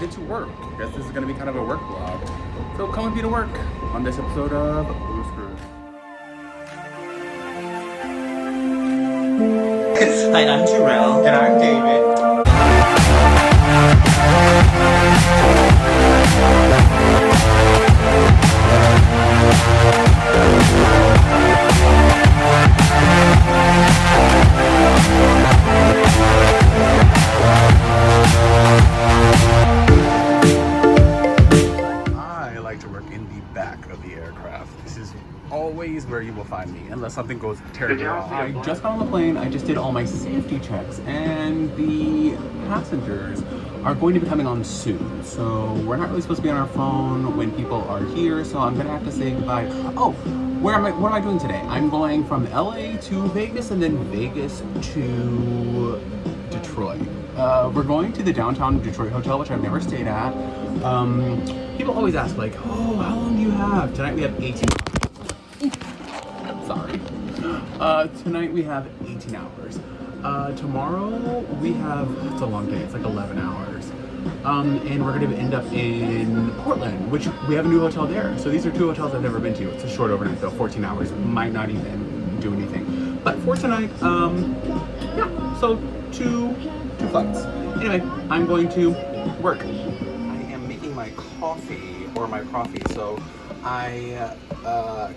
headed to work. I guess this is gonna be kind of a work vlog. So come with me to work on this episode of BoosCruize. Hi, I'm Jarrell. And I'm David. I like to work in the back of the aircraft. This is always where you will find me, unless something goes terribly wrong. I just got on the plane, I just did all my safety checks, and the passengers are going to be coming on soon. So we're not really supposed to be on our phone when people are here, so I'm gonna have to say goodbye. Oh, what am I doing today? I'm going from LA to Vegas and then Vegas to Detroit. We're going to the downtown Detroit hotel, which I've never stayed at. People always ask like, oh, how long do you have? Tonight we have 18 hours. Sorry. Tonight we have 18 hours. Tomorrow we have, it's a long day, it's like 11 hours. And we're gonna end up in Portland, which we have a new hotel there. So these are two hotels I've never been to. It's a short overnight though, 14 hours, might not even do anything. But for tonight, yeah, so two flights. Anyway, I'm going to work. I am making my coffee, or my coffee, so I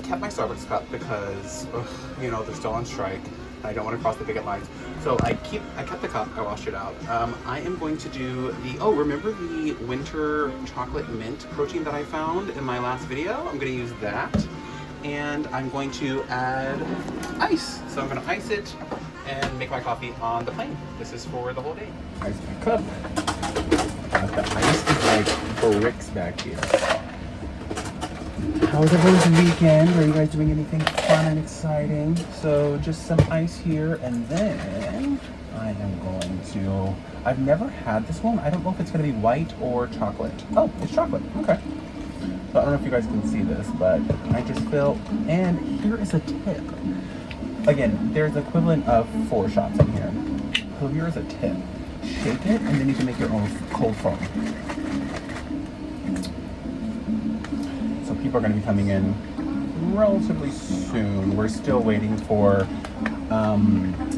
kept my Starbucks cup because, you know, they're still on strike. I don't want to cross the picket lines. So I kept the cup, I washed it out. I am going to do the, oh, remember the winter chocolate mint protein that I found in my last video? I'm gonna use that. And I'm going to add ice. So I'm gonna ice it and make my coffee on the plane. This is for the whole day. Ice my cup. The ice is like bricks back here. How was everyone's weekend? Are you guys doing anything fun and exciting? So just some ice here, and then I am going to, I've never had this one. I don't know if it's gonna be white or chocolate. Oh, it's chocolate, okay. So I don't know if you guys can see this, but I just fill, and here is a tip. Again, there's the equivalent of 4 shots in here. So here is a tip. Shake it, and then you can make your own cold foam. So people are going to be coming in relatively soon. We're still waiting for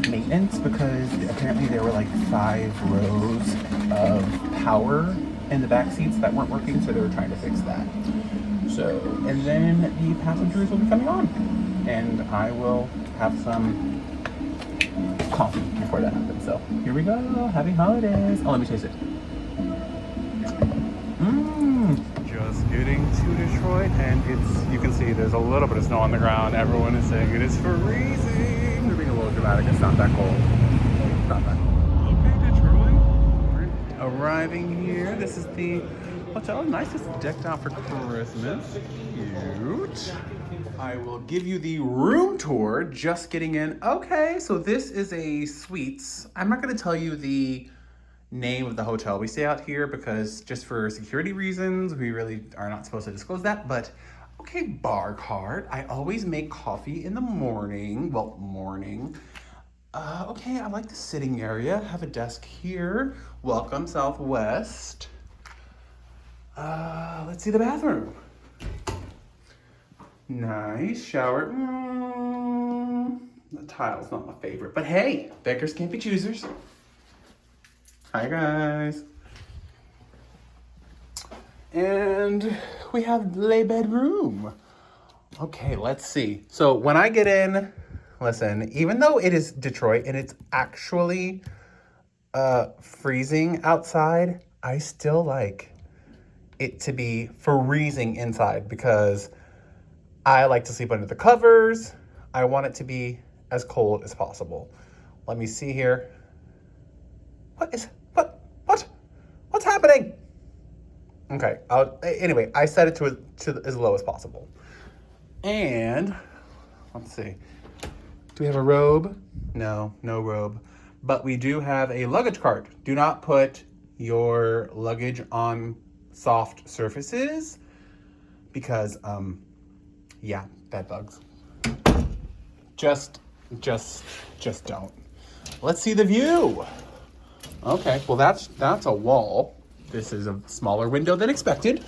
maintenance because apparently there were like 5 rows of power in the back seats that weren't working, so they were trying to fix that. So, and then the passengers will be coming on, and I will have some coffee before that happens. So here we go. Happy holidays. Oh, let me taste it. Just getting to Detroit, and it's, you can see there's a little bit of snow on the ground. Everyone is saying it is freezing. They're being a little dramatic. It's not that cold. It's not that cold. Okay, Detroit. We're arriving here. This is the hotel. Nice. It's decked out for Christmas. Cute. I will give you the room tour, just getting in. Okay, so this is a suites. I'm not going to tell you the name of the hotel we stay out here because just for security reasons, we really are not supposed to disclose that. But okay, bar card. I always make coffee in the morning. Well, morning. Okay, I like the sitting area. Have a desk here. Welcome, Southwest. Let's see the bathroom. Nice shower. The tile's not my favorite, but hey, beggars can't be choosers. Hi guys. And we have lay bedroom. Okay, let's see. So when I get in, listen, even though it is Detroit and it's actually freezing outside, I still like it to be freezing inside because I like to sleep under the covers. I want it to be as cold as possible. Let me see here. What's happening? Okay, anyway, I set it to as low as possible. And let's see. Do we have a robe? No robe. But we do have a luggage cart. Do not put your luggage on soft surfaces because, yeah, bed bugs. Just don't. Let's see the view. Okay, well that's a wall. This is a smaller window than expected.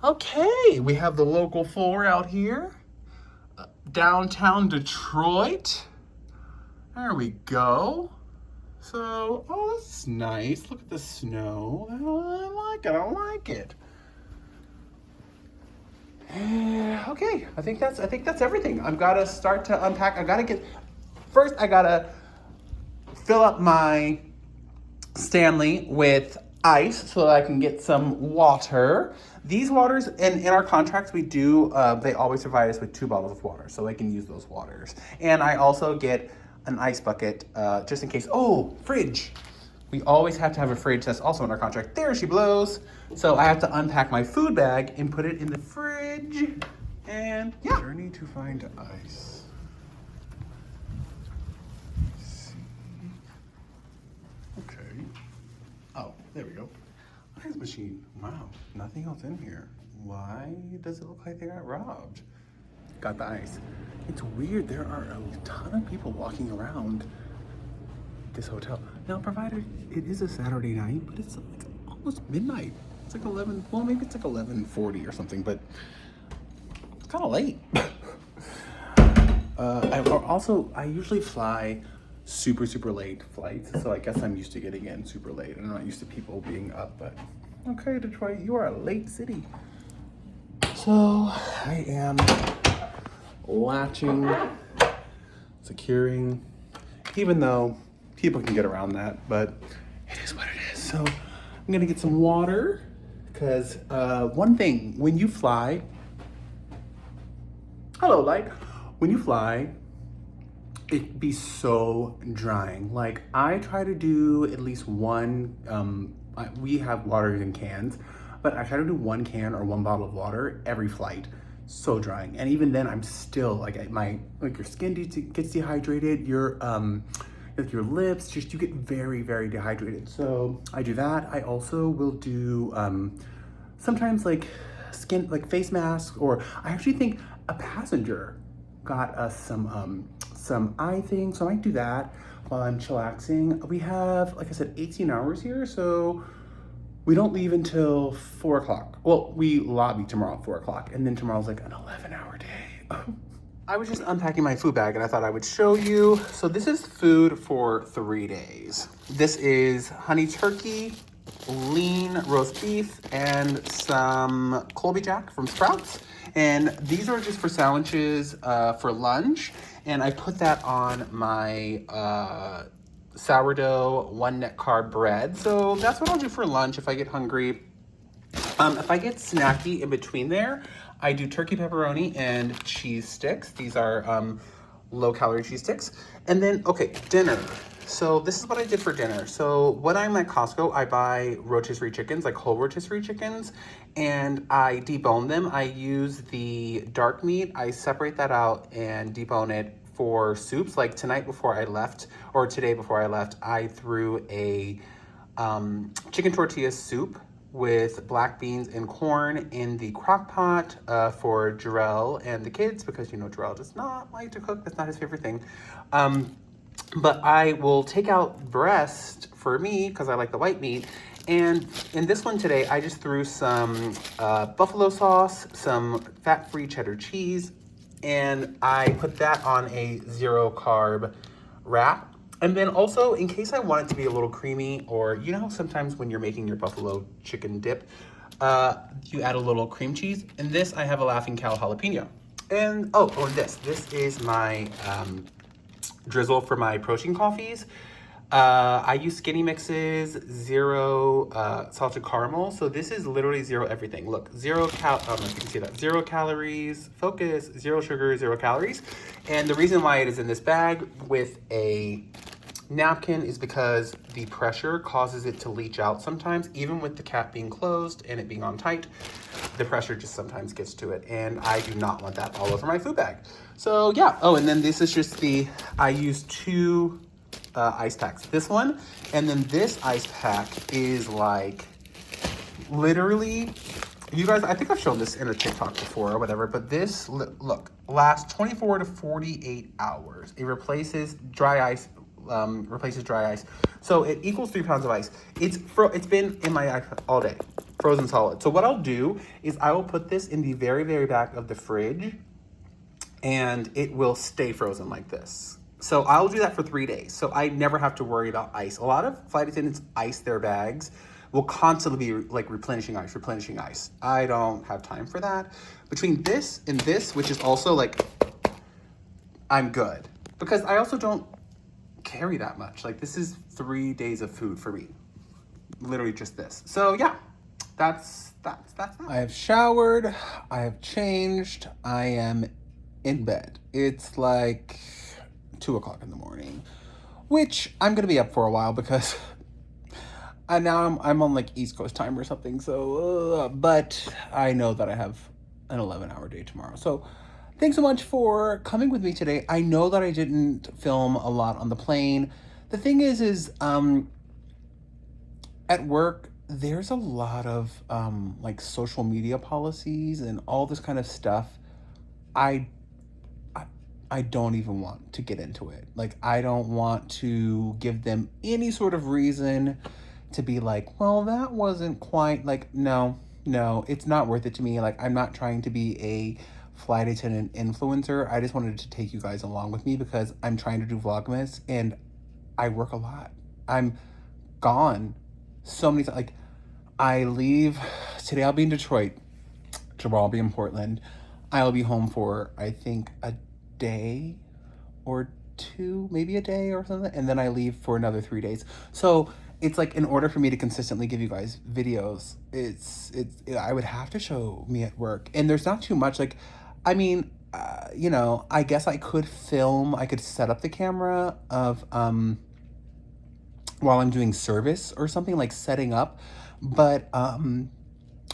Okay, we have the local 4 out here. Downtown Detroit. There we go. So, oh, this is nice. Look at the snow. I like it, I like it. Okay, I think that's everything. I've got to start to unpack. First I gotta fill up my Stanley with ice so that I can get some water. These waters, in our contracts we do, they always provide us with 2 bottles of water, so I can use those waters. And I also get an ice bucket, just in case. Oh, fridge. We always have to have a fridge. That's also in our contract. There she blows. So I have to unpack my food bag and put it in the fridge. And yeah. Journey to find ice. Let's see. Okay. Oh, there we go. Ice machine. Wow, nothing else in here. Why does it look like they got robbed? Got the ice. It's weird. There are a ton of people walking around this hotel. Now, provided it is a Saturday night, but it's like almost midnight. It's like 11, well, maybe it's like 11:40 or something, but it's kind of late. I usually fly super late flights, so I guess I'm used to getting in super late. I'm not used to people being up, but okay, Detroit, you are a late city. So I am latching, securing, even though people can get around that, but it is what it is. So I'm gonna get some water, because one thing, when you fly, hello, light, when you fly, it be so drying. Like, I try to do at least one, we have water in cans, but I try to do 1 can or 1 bottle of water every flight. So drying. And even then I'm still like, your skin gets dehydrated, your lips, just, you get very dehydrated. So I do that. I also will do sometimes like face masks, or I actually think a passenger got us some eye things, so I might do that while I'm chillaxing. We have, like I said, 18 hours here, so we don't leave until 4 o'clock. Well, we lobby tomorrow at 4 o'clock, and then tomorrow's like an 11-hour day. I was just unpacking my food bag and I thought I would show you. So this is food for 3 days. This is honey turkey, lean roast beef, and some Colby Jack from Sprouts. And these are just for sandwiches for lunch. And I put that on my sourdough 1 net carb bread. So that's what I'll do for lunch if I get hungry. If I get snacky in between there, I do turkey pepperoni and cheese sticks. These are low-calorie cheese sticks. And then, okay, dinner. So this is what I did for dinner. So when I'm at Costco, I buy rotisserie chickens, like whole rotisserie chickens, and I debone them. I use the dark meat. I separate that out and debone it for soups. Like tonight before I left, or today before I left, I threw a chicken tortilla soup with black beans and corn in the crock pot for Jarrell and the kids, because you know Jarrell does not like to cook. That's not his favorite thing. But I will take out breast for me because I like the white meat. And in this one today, I just threw some buffalo sauce, some fat-free cheddar cheese, and I put that on a 0-carb wrap. And then also, in case I want it to be a little creamy, or you know, sometimes when you're making your buffalo chicken dip, you add a little cream cheese. In this, I have a Laughing Cow jalapeno. And this is my drizzle for my protein coffees. I use Skinny Mix's 0 salted caramel. So this is literally 0 everything. Look, I don't know if you can see that. 0 calories, focus, 0 sugar, 0 calories. And the reason why it is in this bag with a napkin is because the pressure causes it to leach out sometimes, even with the cap being closed and it being on tight. The pressure just sometimes gets to it, and I do not want that all over my food bag. So yeah. Oh, and then this is just I use 2 ice packs. This one, and then this ice pack is like literally, you guys, I think I've shown this in a TikTok before or whatever, but this, look, lasts 24 to 48 hours. It replaces dry ice replaces dry ice. So it equals 3 pounds of ice. It's been in my ice all day, frozen solid. So what I'll do is I will put this in the very, very back of the fridge, and it will stay frozen like this. So I'll do that for 3 days. So I never have to worry about ice. A lot of flight attendants ice their bags, will constantly be like replenishing ice. I don't have time for that. Between this and this, which is also like, I'm good. Because I also don't carry that much. Like, this is 3 days of food for me. Literally just this. So yeah, that's that. I have showered, I have changed, I am in bed. It's like 2 o'clock in the morning, which I'm gonna be up for a while because now I'm on like East Coast time or something. So, but I know that I have an 11-hour day tomorrow. So thanks so much for coming with me today. I know that I didn't film a lot on the plane. The thing is at work, there's a lot of like social media policies and all this kind of stuff. I don't even want to get into it. Like, I don't want to give them any sort of reason to be like, well, that wasn't quite like, no, it's not worth it to me. Like, I'm not trying to be a flight attendant influencer. I just wanted to take you guys along with me because I'm trying to do Vlogmas and I work a lot. I'm gone so many times. Like, I leave today, I'll be in Detroit. Tomorrow I'll be in Portland. I'll be home for, I think, a day or 2, maybe a day or something, and then I leave for another 3 days. So it's like, in order for me to consistently give you guys videos, I would have to show me at work, and there's not too much. Like, I mean, you know, I guess I could film. I could set up the camera of while I'm doing service or something, like setting up, but I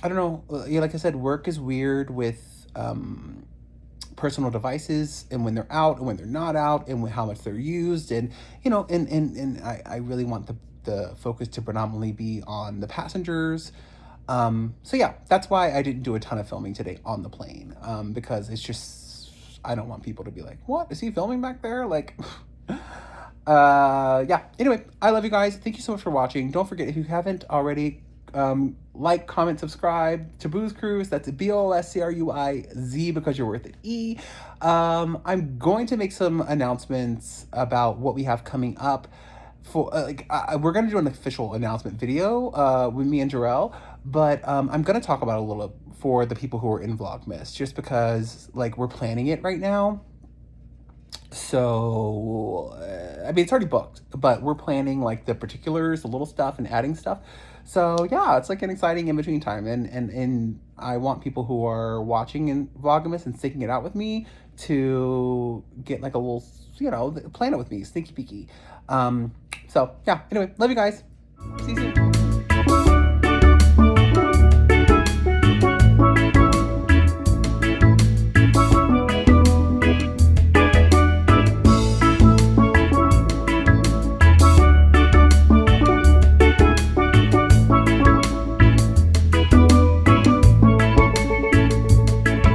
don't know. Yeah, like I said, work is weird with personal devices, and when they're out and when they're not out, and how much they're used, and you know, and I really want the focus to predominantly be on the passengers. So yeah, that's why I didn't do a ton of filming today on the plane, because it's just, I don't want people to be like, what is he filming back there? Like, yeah, anyway, I love you guys. Thank you so much for watching. Don't forget, if you haven't already, like, comment, subscribe to BoosCruize. That's BOSCRUIZ, because you're worth it. I'm going to make some announcements about what we have coming up. For we're gonna do an official announcement video with me and Jarrell, but I'm gonna talk about it a little for the people who are in Vlogmas, just because like we're planning it right now. So I mean, it's already booked, but we're planning like the particulars, the little stuff, and adding stuff. So yeah, it's like an exciting in between time, and I want people who are watching in Vlogmas and sticking it out with me to get like a little, you know, plan it with me, sneaky peeky. So yeah, anyway, love you guys. See you soon.